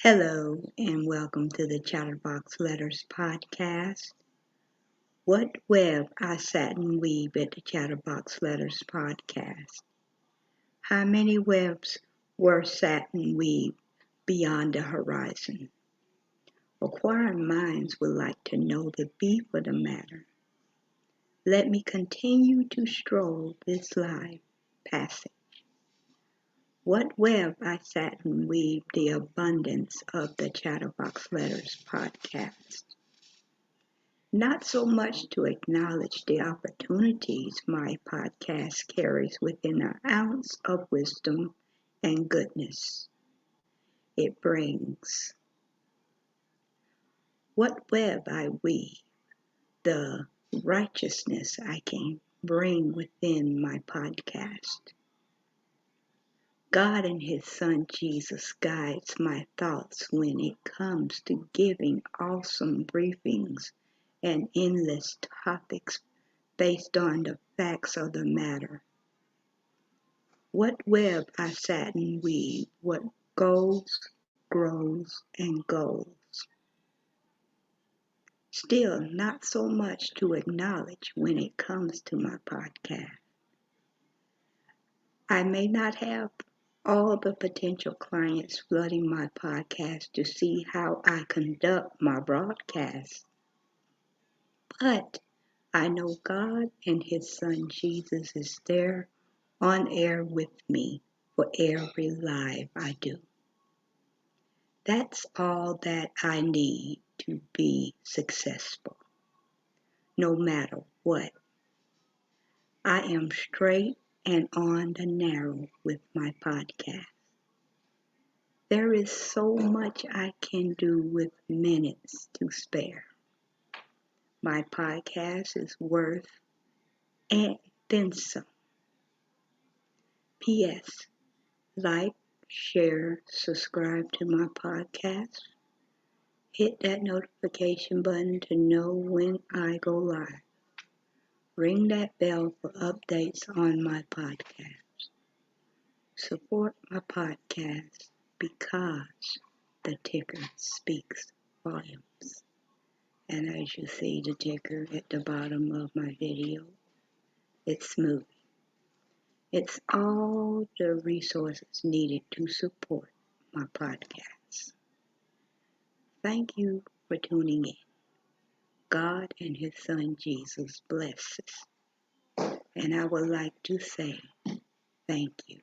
Hello and welcome to the Chatterbox Letters podcast. What web I sat and weave at the Chatterbox Letters podcast. How many webs were sat and weaved beyond the horizon? Acquiring minds would like to know the beef of the matter. Let me continue to stroll this live passage. What web I sat and weaved the abundance of the Chatterbox Letters podcast. Not so much to acknowledge the opportunities my podcast carries within an ounce of wisdom and goodness it brings. What web I weave, the righteousness I can bring within my podcast. God and His Son Jesus guides my thoughts when it comes to giving awesome briefings and endless topics based on the facts of the matter. What web I sat and weave, what goes, grows, and goes. Still, not so much to acknowledge when it comes to my podcast. I may not have all the potential clients flooding my podcast to see how I conduct my broadcast, but I know God and His Son Jesus is there on air with me for every live I do. That's all that I need to be successful, no matter what. I am straight and on the narrow with my podcast. There is so much I can do with minutes to spare. My podcast is worth and then some. P.S. Like, share, subscribe to my podcast. Hit that notification button to know when I go live. Ring that bell for updates on my podcast. Support my podcast because the ticker speaks volumes. And as you see the ticker at the bottom of my video, it's moving. It's all the resources needed to support my podcast. Thank you for tuning in. God and His Son Jesus bless us. And I would like to say thank you.